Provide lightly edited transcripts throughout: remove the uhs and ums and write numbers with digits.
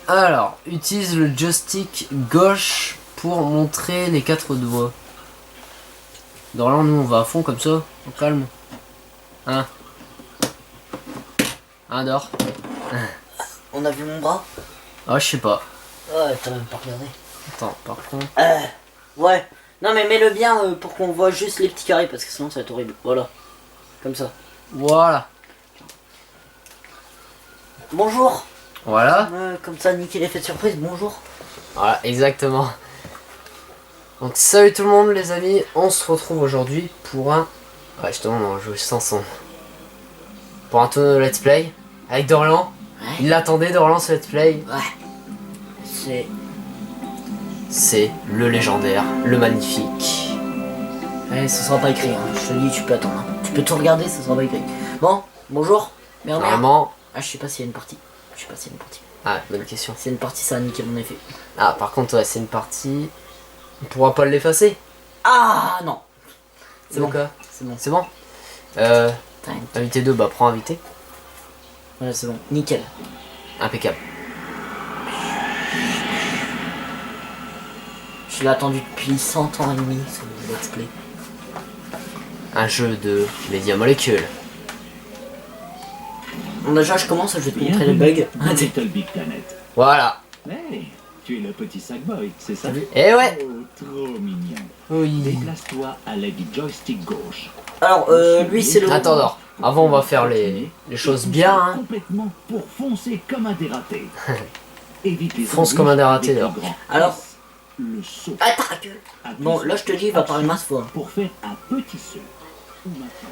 Alors, utilise le joystick gauche pour montrer les 4 doigts. Dorian, nous on va à fond comme ça, au calme. Hein, dors. On a vu mon bras? Ah, je sais pas. Ouais, t'as même pas regardé. Attends, par contre. Ouais. Non mais mets-le bien pour qu'on voit juste les petits carrés parce que sinon ça va être horrible. Voilà. Comme ça. Voilà. Bonjour. Voilà. Comme ça, niquer l'effet de surprise. Bonjour. Voilà, exactement. Donc salut tout le monde les amis, on se retrouve aujourd'hui pour un... Ouais justement on va jouer sans son. Pour un tour de let's play avec Dorian. Ouais. Il l'attendait Dorian ce let's play. Ouais. C'est le légendaire, le magnifique. Ouais, ce sera pas écrit, hein. Je te dis, tu peux attendre. Hein. Tu peux tout regarder, ce sera pas écrit. Bon, bonjour. Merde. Normalement... Ah, je sais pas s'il y a une partie. Je sais pas s'il y a une partie. Ah, bonne question. S'il y a une partie, ça a niqué mon effet. Ah, par contre, ouais, c'est une partie... On pourra pas l'effacer. Ah, non. C'est bon. C'est bon. C'est bon. Time. Invité 2, bah prends invité. Voilà, c'est bon. Nickel. Impeccable. Je l'ai attendu depuis 100 ans et demi, ce let's play. Un jeu de média molécules. Bon, déjà, je commence, je vais te montrer les bugs. Little Big Planet. Voilà. Hey, tu es le petit Sackboy, c'est ça? Et ouais. Oh, trop mignon. Oui. Déplace-toi à l'aide du joystick gauche. Alors, lui, c'est le... Attends, non. Avant, on va faire les choses bien. Hein. Complètement pour foncer comme un dératé. Évite les Fonce comme un dératé, avec alors. le grand Alors... S, le saut. Ah, ta gueule. Appuie Bon, sur là, je te dis, il va parler masse fois. pour faire un petit saut.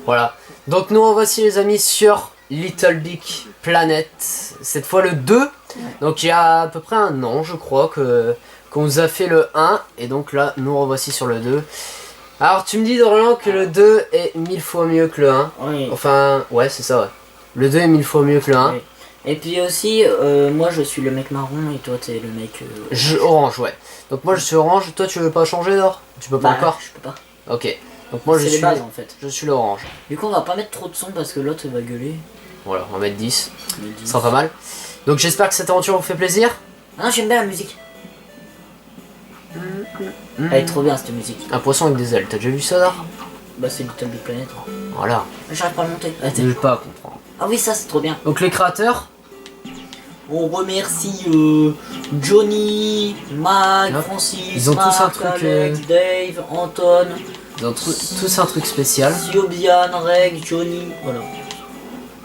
Voilà. Donc, nous, voici les amis sur Little Big Planet. Cette fois, le 2. Donc, il y a à peu près un an, je crois, qu'on nous a fait le 1. Et donc, là, nous revoici sur le 2. Alors, tu me dis, Dorian, que le 2 est 1000 fois mieux que le 1. Oui. Enfin, ouais, c'est ça, ouais. Le 2 est 1000 fois mieux que le 1. Oui. Et puis aussi, moi je suis le mec marron et toi t'es le mec... Orange, ouais. Donc moi je suis orange, toi tu veux pas changer d'or? Tu peux pas Bah, encore? je peux pas. Ok. Donc moi je C'est les suis... bases en fait. Je suis l'orange. Du coup on va pas mettre trop de son parce que l'autre va gueuler. Voilà, on va mettre 10. Ça sera pas mal. Donc j'espère que cette aventure vous fait plaisir. Ah, j'aime bien la musique. Elle est trop bien cette musique. Un poisson avec des ailes, t'as déjà vu ça là? Bah c'est Little Big Planet. Voilà. J'arrive pas à le monter. Ah, Je vais pas comprendre. ah oui, ça c'est trop bien. Donc les créateurs, On remercie Johnny, Mac, Hop. Francis, Ils ont tous Marc, un truc, Alex, Dave, Anton, ils ont tous un truc spécial. Siobian, Reg, Johnny, voilà.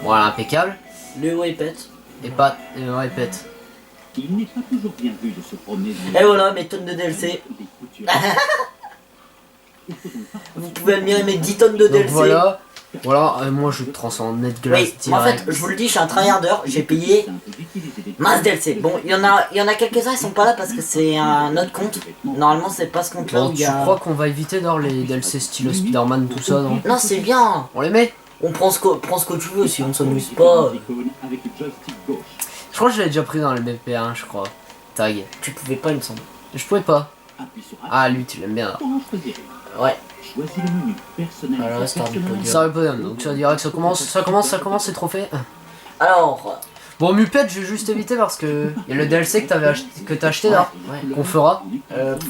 Voilà, impeccable. Léo et Pet. Et pas... répète. Il n'est pas toujours bien vu de se promener dans Et voilà, mes tonnes de DLC. des coutures. Vous pouvez admirer mes 10 tonnes de Donc DLC. voilà. Voilà, moi je te transforme en net glace Oui, moi, en fait, direct. je vous le dis, je suis un tryharder, j'ai payé masse DLC. Bon, il y en a quelques-uns, ils sont pas là parce que c'est un autre compte. Normalement, c'est pas ce compte-là Bon, où il tu y a... crois qu'on va éviter dans les DLC style Spider-Man, tout ça, non? Non, c'est bien. On les met? On prend ce que tu veux, si on s'amuse pas. Avec le joystick gauche. Je crois que je l'avais déjà pris dans le BP1, je crois. Tag. Tu pouvais pas, il me semble. Je pouvais pas. Appuie sur Ah, lui, tu l'aimes bien. Alors. pour en choisir une. Ouais. Choisis le menu personnalisé. Voilà, Star du Podium. Ça le podium, donc ça dirait que ça commence, c'est trop fait. Alors, Bon, Muppet, je vais juste éviter parce que il y a le DLC que t'as acheté là, ouais. qu'on fera.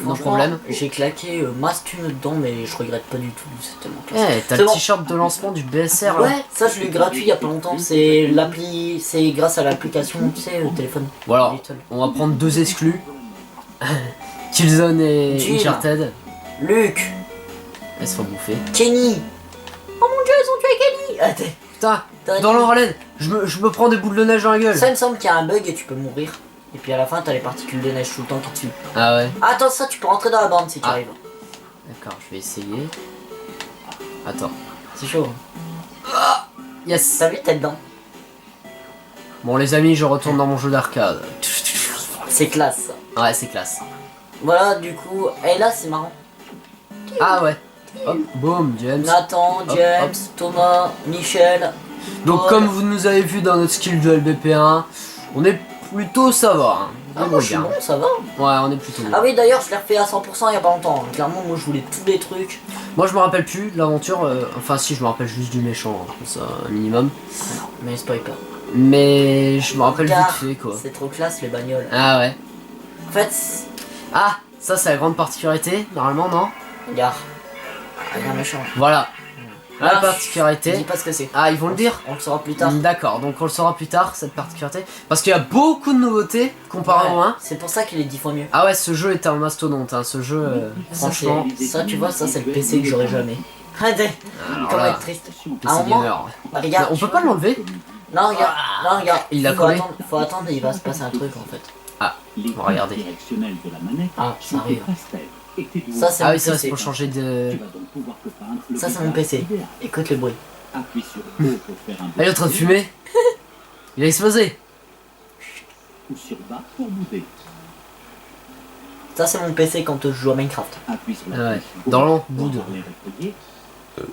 franchement, problème. j'ai claqué masse thune dedans, mais je regrette pas du tout, c'est tellement classe. Eh, t'as C'est le bon. t-shirt de lancement du BSR là. Ouais, ça je l'ai eu gratuit il y a pas longtemps, c'est l'appli, c'est grâce à l'application, tu sais, au téléphone. Voilà, Little. on va prendre 2 exclus. Killzone et Jill. Uncharted. Luc, Elle se fait bouffer. Kenny. Oh mon dieu, ils ont tué Kenny. Ah, Putain, t'as dans dit- l'enrelaide, je me prends des boules de neige dans la gueule. Ça il me semble qu'il y a un bug et tu peux mourir. Et puis à la fin t'as les particules de neige tout le temps qui te suivent. Ah ouais, Ah, attends, ça tu peux rentrer dans la bande si tu Ah. arrives. d'accord, je vais essayer. Attends. C'est chaud. Yes. T'as vu, t'es dedans. Bon les amis, je retourne dans mon jeu d'arcade. C'est classe. Ouais, c'est classe. Voilà, du coup, et là c'est marrant. Ah ouais. Hop, boum, James. Nathan, Hop, James, hop. Thomas, Michel. Donc Paul. comme vous nous avez vu dans notre skill de LBP1, on est plutôt ça va. Hein. Ah, moi je suis bien. bon, ça va. Ouais, on est plutôt bien. Ah oui, d'ailleurs, je l'ai refait à 100% il y a pas longtemps. Clairement, moi je voulais tous les trucs. Moi je me rappelle plus de l'aventure, enfin si je me rappelle juste du méchant, hein, comme ça un minimum. Mais spoil pas. Mais je me rappelle vite Regarde, fait quoi. c'est trop classe les bagnoles. Ah ouais. En fait, Ah, ça c'est la grande particularité, normalement non? regarde. Regarde méchant. Voilà. La Ah, je particularité. dis pas ce que c'est. Ah, ils vont le dire? On le saura plus tard. D'accord, donc on le saura plus tard, cette particularité. Parce qu'il y a beaucoup de nouveautés comparé au Ouais, 1. c'est pour ça qu'il est 10 fois mieux. Ah ouais, ce jeu est un mastodonte, hein. Ce jeu, franchement. Ça, tu vois, ça c'est le PC que j'aurai jamais. Arrêtez. Alors Comment là, être triste. PC À un moment, gamer. regarde. On peut pas l'enlever? Non, regarde. Non, regarde. Il l'a Faut collé. attendre, il va se passer un truc en fait. Les Regardez. touches directionnelles de la manette Ah, ça sont arrive. pastel. Et tes doigts, Ça, c'est Ah mon oui, ça PC. c'est pour changer de... tu vas donc pouvoir te peindre le Ça, c'est mon visage PC. idéal. Écoute le bruit. Appuie sur haut pour faire un Ah, il est en train de fumer. Il a explosé. ou sur bas pour bouder. Ça, c'est mon PC quand je joue à Minecraft. Appuie sur Ah la ouais. touche Dans gauche l'an, pour boude. avoir l'air effrayé, Moi,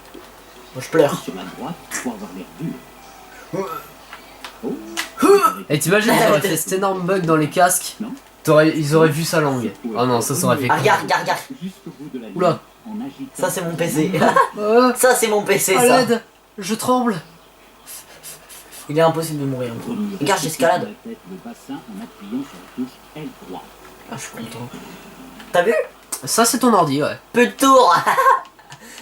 je pleure. sur la droite pour avoir l'air dur. Oh, Et t'imagines, ils auraient fait cet énorme bug dans les casques. Non. Ils auraient vu sa langue. Oh non, ça aurait fait... Ah, regarde, regarde, regarde. jusqu'au bout de la ligne, Oula. en agitant Ça, c'est mon PC. Oh, Ça, c'est mon PC, à ça. l'aide. Je tremble. Il est impossible de mourir. Regarde, j'escalade. la tête, le bassin en appuyant sur la touche L3. Ah, je suis content. T'as vu? Ça c'est ton ordi, ouais. Peu de tours.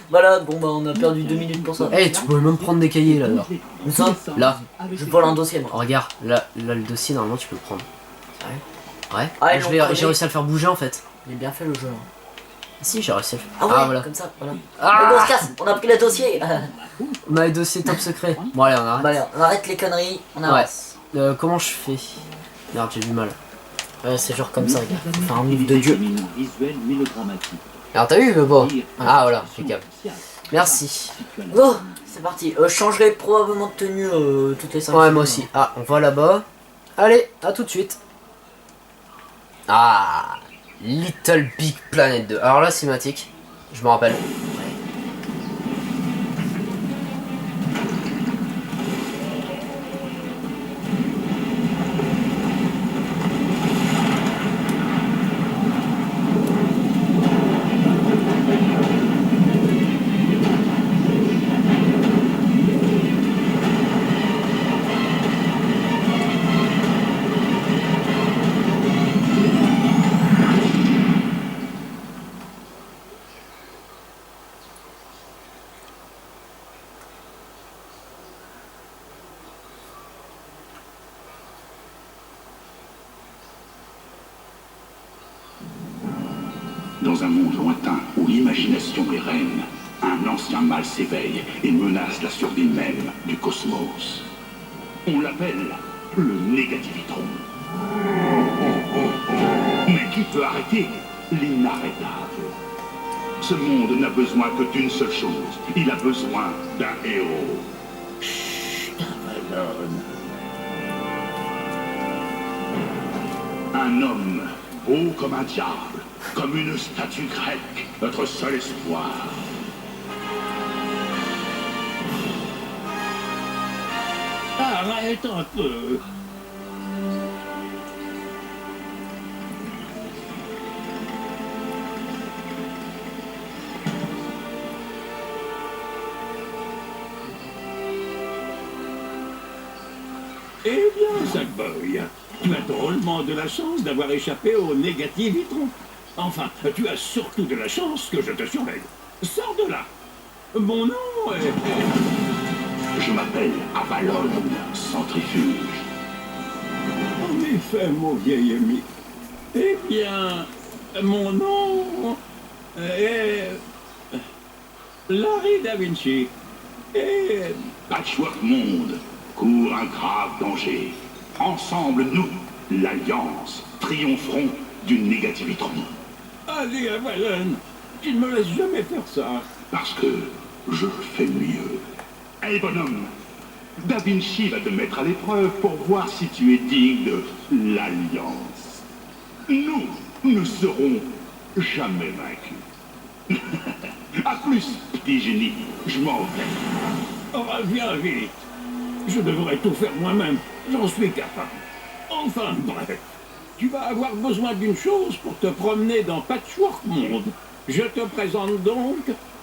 Voilà, bon bah on a perdu 2 minutes pour ça. Eh, tu pouvais même prendre des cahiers là-dedans. Où ça? Là. Je vole un dossier moi. Oh, regarde, là le dossier normalement tu peux le prendre. Sérieux? Ouais. Ah, ils Je l'ont l'ai- collé. j'ai réussi à le faire bouger en fait. Il est bien fait le jeu. Hein. Si, j'ai réussi à le faire. Ah ouais, voilà. comme ça, voilà. Ah. Mais on se casse, on a pris le dossier. On a les dossiers top secret. Bon allez, on arrête. Bah allez, on arrête les conneries, on avance. Comment je fais? Merde, j'ai du mal. C'est genre comme ça, regarde. Faut faire un livre de Dieu. Visuel mélodrammatique. Alors t'as vu le bon? Dire Ah voilà, information impeccable. spéciale. Merci. Si tu as la- Bon, c'est parti. Je changerai probablement de tenue toutes les 5 Ouais, moi aussi. Ah, on va là-bas. Allez, à tout de suite. Ah, Little Big Planet 2. Alors là, cinématique, je me rappelle. Dans un monde lointain où l'imagination est reine, un ancien mal s'éveille et menace la survie même du cosmos. On l'appelle le Négativitron. Mais qui peut arrêter l'inarrêtable? Ce monde n'a besoin que d'une seule chose. Il a besoin d'un héros. Avalon. Un homme beau comme un diable, comme une statue grecque, notre seul espoir. Arrête un peu. Eh bien, Sackboy, tu as drôlement de la chance d'avoir échappé au Négativitron. Enfin, tu as surtout de la chance que je te surveille. Sors de là. Mon nom est... Je m'appelle Avalon, centrifuge. En effet, mon vieil ami. Eh bien, mon nom est... Larry Da Vinci. Et... Patchwork Monde court un grave danger. Ensemble, nous, l'Alliance, triompherons du Négativitron. Allez, Avalon, tu ne me laisses jamais faire ça. Parce que je fais mieux. Hey bonhomme, Da Vinci va te mettre à l'épreuve pour voir si tu es digne de l'Alliance. Nous ne serons jamais vaincus. À plus, petit génie, je m'en vais. Oh, viens vite. Je devrais tout faire moi-même. J'en suis capable. Enfin, bref. Tu vas avoir besoin d'une chose pour te promener dans Patchwork Monde. Je te présente donc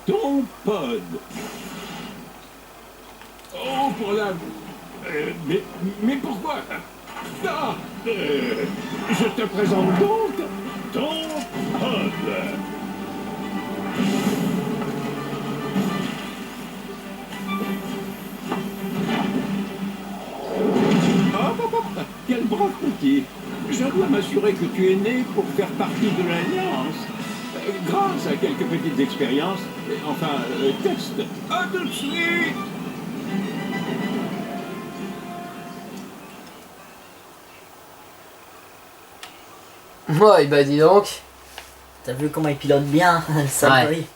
ton pod. Oh, pour la Mais pourquoi? Ah, je te présente donc ton pod. Quel brave petit. Je dois m'assurer que tu es né pour faire partie de l'Alliance. Grâce à quelques petites expériences, enfin, tests. À tout de suite. Ouais, bah dis donc. T'as vu comment il pilote bien, ça Ouais. brille.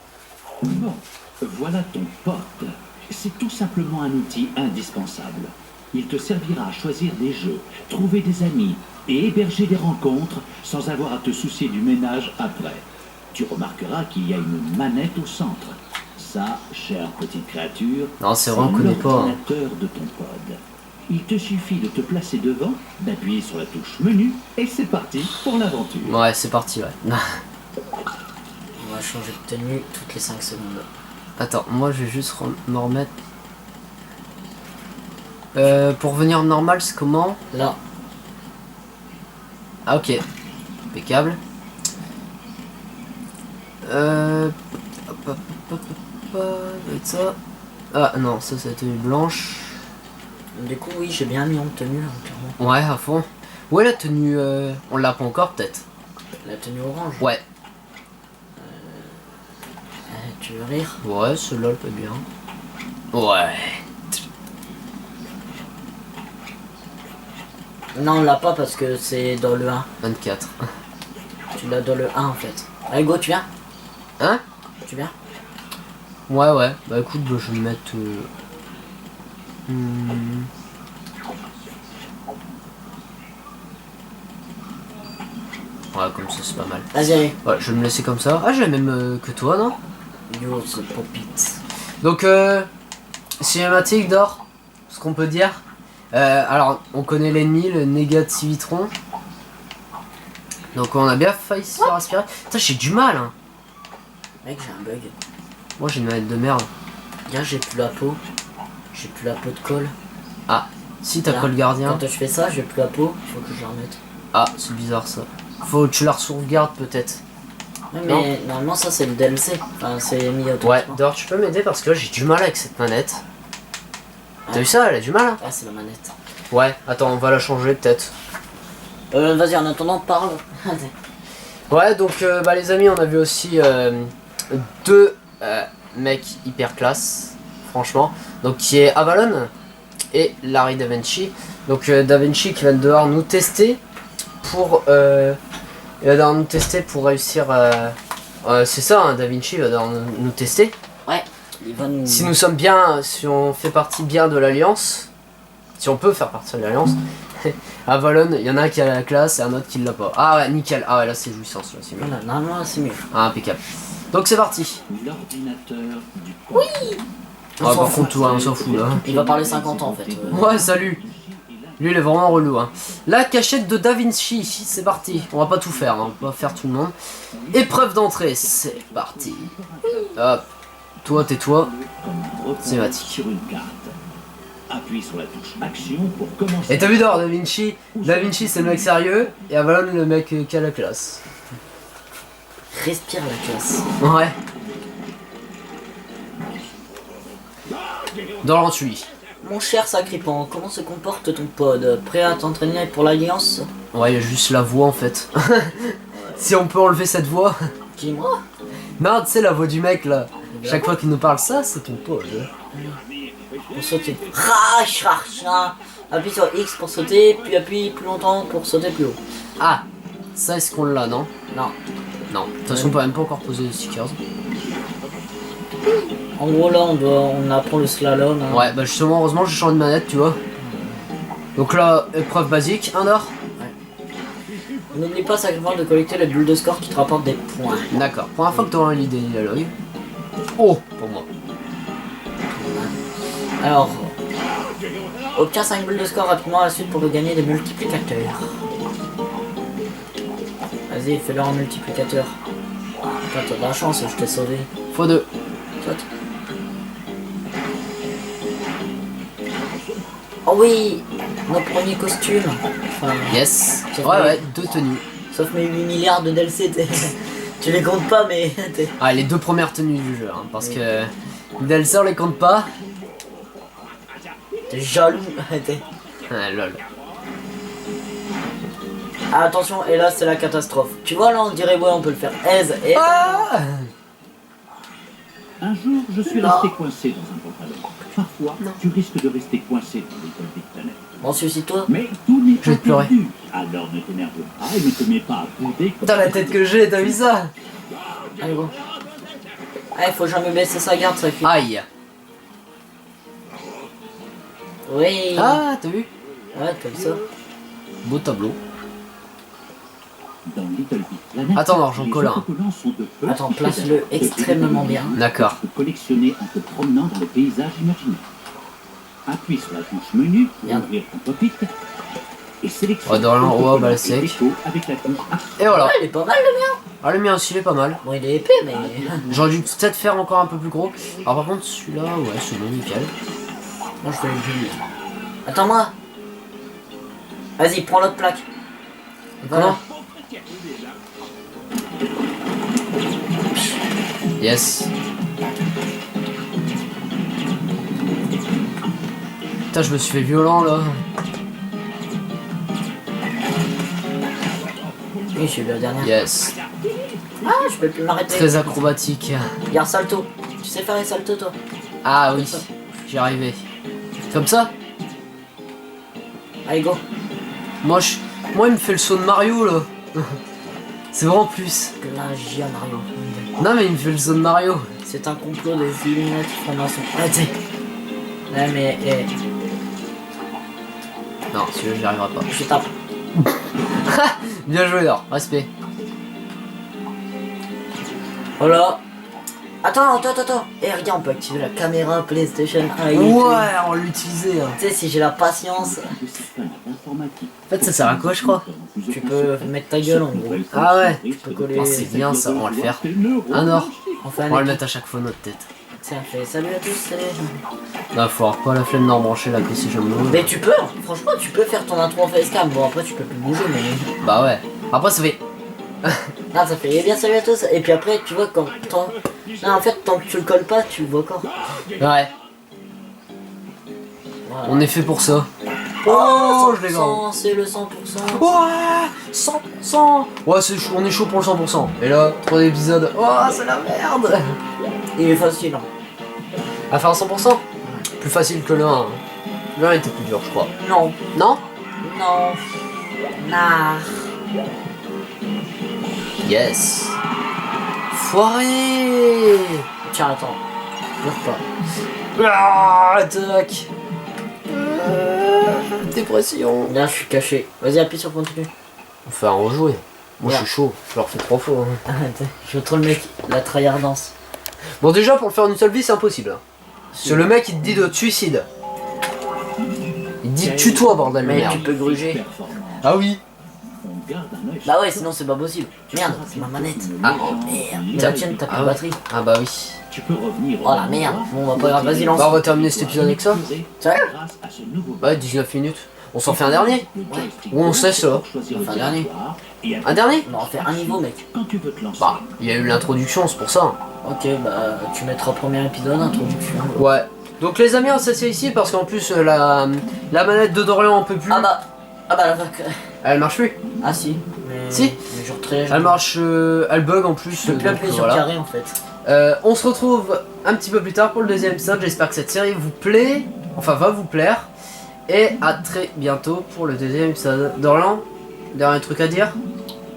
Bon, voilà ton pod. C'est tout simplement un outil indispensable. Il te servira à choisir des jeux, trouver des amis et héberger des rencontres sans avoir à te soucier du ménage après. Tu remarqueras qu'il y a une manette au centre. Ça, chère petite créature, Non, c'est vrai, on connaît pas. Hein. l'ordinateur de ton pod. Il te suffit de te placer devant, d'appuyer sur la touche menu et c'est parti pour l'aventure. Ouais, c'est parti, ouais. On va changer de tenue toutes les 5 secondes. Attends, moi je vais juste me remettre. Pour venir normal, c'est comment? Là, Ah, ok. Impeccable. Hop, hop, hop, hop, doit être ça. Ah non, ça c'est la tenue blanche. du coup, oui, j'ai bien mis en tenue, hein, clairement. Ouais, à fond. Ouais, la tenue, on l'a pas encore peut-être. La tenue orange. Ouais. Tu veux rire? Ouais, celle-là, elle peut bien. Ouais. Non, on l'a pas parce que c'est dans le 1. 24. Tu l'as dans le 1 en fait. Allez, go, tu viens? Hein? Tu viens? Ouais, ouais. Bah écoute, bah, je vais me mettre... Ouais, comme ça, c'est pas mal. Vas-y, allez. Ouais, je vais me laisser comme ça. Ah, j'ai la même que toi, non? Yo, ce popit. Donc, cinématique d'or, ce qu'on peut dire. Alors, on connaît l'ennemi, le Négativitron. Donc, on a bien failli se faire aspirer. Putain, j'ai du mal, hein. Mec, j'ai un bug. Moi, j'ai une manette de merde. Regarde, j'ai plus la peau. J'ai plus la peau de colle. Ah, si, t'as Là, quoi le gardien? Quand je fais ça, j'ai plus la peau. Il faut que je la remette. Ah, c'est bizarre ça. Faut que tu la sauvegardes peut-être. Ouais, mais normalement, ça c'est le DLC. Enfin, c'est mis automatiquement. Ouais, d'or, tu peux m'aider parce que là, j'ai du mal avec cette manette. T'as vu ça? Elle a du mal, hein? Ah, c'est la manette. Ouais, attends, on va la changer peut-être. Vas-y, en attendant, parle. Ouais, donc bah les amis, on a vu aussi deux mecs hyper classe, franchement. Donc qui est Avalon et Larry Da Vinci. Donc Da Vinci qui va devoir nous tester pour il va devoir nous tester pour réussir. C'est ça, hein, Da Vinci va devoir nous tester. Ouais, il va nous. Si nous sommes bien, si on fait partie bien de l'Alliance, si on peut faire partie de l'Alliance. Avalon, il y en a un qui a la classe et un autre qui l'a pas. Ah ouais, nickel. Ah ouais, là c'est jouissance, là c'est mieux. Voilà, normalement, c'est mieux. Ah, impeccable. Donc c'est parti. L'ordinateur du pod. Ah, par contre, toi, on s'en fout là. Il va parler 50 ans en fait. Ouais, salut. Lui, il est vraiment relou. Hein. La cachette de Da Vinci, c'est parti. On va pas tout faire, hein. On va faire tout le monde. Épreuve d'entrée, c'est parti. Hop. Toi, tais-toi. C'est parti. Sur une carte. Appuie sur la touche action pour commencer. Et t'as vu d'or, Da Vinci? Da Vinci, c'est le mec sérieux. Et Avalon, le mec qui a la classe. Respire la classe. Ouais. Dans l'entui. Mon cher Sacripant, comment se comporte ton pod? Prêt à t'entraîner pour l'Alliance? Ouais, il y a juste la voix en fait. Si on peut enlever cette voix. Dis-moi. Non, tu sais, la voix du mec là. Chaque fois qu'il nous parle ça, c'est ton pote. Pour sauter. Appuie sur X pour sauter, puis appuie plus longtemps pour sauter plus haut. Ah, ça est-ce qu'on l'a, non? Non. Non. De toute façon, on peut même pas encore poser les stickers. En gros là on apprend le slalom. Hein. Ouais, bah justement, heureusement, j'ai changé de manette, tu vois. Donc là, épreuve basique, un or. N'oublie pas Sacripant de collecter les bulles de score qui te rapportent des points. D'accord. Première fois que t'auras une idée, dialogue. Oh, pour moi. Alors, obtiens 5 bulles de score rapidement à la suite pour gagner des multiplicateurs. Vas-y, fais-le en multiplicateur. Putain, t'as de la chance, je t'ai sauvé. x2. Saute. Oh oui, nos premiers costumes. Enfin, Yes. Sauf Ouais, que- ouais, 2 tenues. sauf mes 8 milliards de DLC, tu les comptes pas, mais Ah, les 2 premières tenues du jeu, hein, parce que DLC on les compte pas. t'es jaloux. Ah, lol. Ah, attention, et là c'est la catastrophe. Tu vois là, on dirait ouais, on peut le faire aise et Ah Un jour, je suis resté coincé dans un pantalon. Parfois, tu risques de rester coincé dans l'école des planètes. bon, suicide-toi. Mais tout n'est Je vais pas te pleurer. perdu. Alors ne t'énerve pas et ne te mets pas à bouder comme Putain, la tête que j'ai, t'as vu ça? Allez, bon. Ah, il faut jamais baisser sa garde, ça fait. Aïe. Oui. Ah, t'as vu? Ouais, comme ça. Beau tableau. dans Little Big Planet. Attends, alors, j'en les colle un. autocollants sont de petits Attends, place-le pédales extrêmement bien. D'accord. que collectionner en te promenant dans le paysage imaginaire. Appuie sur la touche menu pour Merde. ouvrir ton pop-it et sélectionne Oh, dans l'un, autocollant oh, bah, le et sec. déco avec la touche action. Et voilà. Ouais, il est pas mal le mien. Ah, le mien aussi, il est pas mal. Bon, il est épais, mais. J'aurais dû peut-être faire encore un peu plus gros. Alors, par contre, celui-là, ouais, c'est bon, nickel. Moi, je vais le. Attends-moi. Vas-y, prends l'autre plaque. Voilà. Yes. Putain, je me suis fait violent là. Oui, je suis la dernière. Yes. Ah, je peux plus m'arrêter. Très acrobatique. Regarde, salto. Tu sais faire les saltos, toi? Ah oui, j'y arrivais. Comme ça? Allez, go. Moi, il me fait le saut de Mario là. C'est vraiment plus. Plagiat, Mario. Non, mais il me fait le saut de Mario. C'est un complot des Illuminati francs-maçons. Arrêtez. Ouais, mais. Non, celui-là, j'y arriverai pas. Je tape. Bien joué, alors. Respect. Voilà. Attends. Et regarde, on peut activer la caméra PlayStation 1. Ouais, on l'utilisait. Hein. Tu sais, si j'ai la patience, De certains informatiques. En fait, ça sert à quoi, je crois? tu peux mettre ta gueule en gros. Ah ouais. Tu peux coller. Ah, c'est bien ça, on va le faire. Un or. Enfin, On va le mettre à chaque fois notre tête. tiens, fais salut à tous. Salut. Là, faut avoir pas la flemme d'en brancher la PC, j'aime bien. Mais tu peux, franchement, tu peux faire ton intro en facecam. Bon, après, tu peux plus bouger, mais. Bah ouais. Après, ça fait. Non, ça fait eh bien salut à tous. Et puis après, tu vois, quand. Non, en fait, tant que tu le colles pas, tu le vois encore. Ouais. Voilà. On est fait pour ça. Oh, je l'ai grand. 100%, c'est le 100%. Ouais, 100%. Ouais, c'est chaud, on est chaud pour le 100%. Et là, 3 épisodes. Oh, c'est la merde. Il est facile. Hein. À faire 100%. Plus facile que le 1. Le 1 était plus dur, je crois. Non. Non? Non. Nah. Yes. Foiré. Tiens, attends. Jure pas. Ah, attaque. Dépression. Là, je suis caché. Vas-y, appuie sur continue. On fait un rejouer. Moi, Ouais. je suis chaud. Je leur fais 3 fois. Hein. Arrête, je veux trop le mec, la tryhardance. Bon, déjà, pour le faire en une seule vie, c'est impossible. Hein. Parce que le mec, il te dit de te suicide. Il te dit tue-toi, bordel de Mais merde. tu peux gruger. Performance. Ah oui. On garde un œil Bah ouais, sinon c'est pas possible. Merde, c'est ma manette. Ah. Merde, la tienne, t'as plus Ah de ouais. batterie. Ah bah oui. Tu peux revenir. Oh la merde. Bon, bah pas grave, vas-y, lance. Bah, on va terminer cet épisode avec ça. Sérieux? Grâce à ce nouveau Ouais, 19 minutes. On s'en fait un dernier? Ou on sait ça? choisir On fait un dernier. Un dernier? On va en faire un niveau, mec. Quand tu veux te lancer. Bah, il y a eu l'introduction, c'est pour ça. Ok, bah tu mettras premier épisode, introduction. Ouais. Donc les amis, on s'assied ici parce qu'en plus la manette de Dorian on peut plus. Ah bah la vac. Elle marche plus. Ah si. Mais... Si. Mais genre très. Elle marche, elle bug en plus. Je peux plus donc, appuyer sur voilà. carré en fait. On se retrouve un petit peu plus tard pour le deuxième épisode. J'espère que cette série vous plaît, enfin va vous plaire. Et à très bientôt pour le deuxième épisode. Dorian, dernier truc à dire?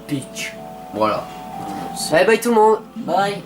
Pitch. Voilà. Allez, bye tout le monde. Bye.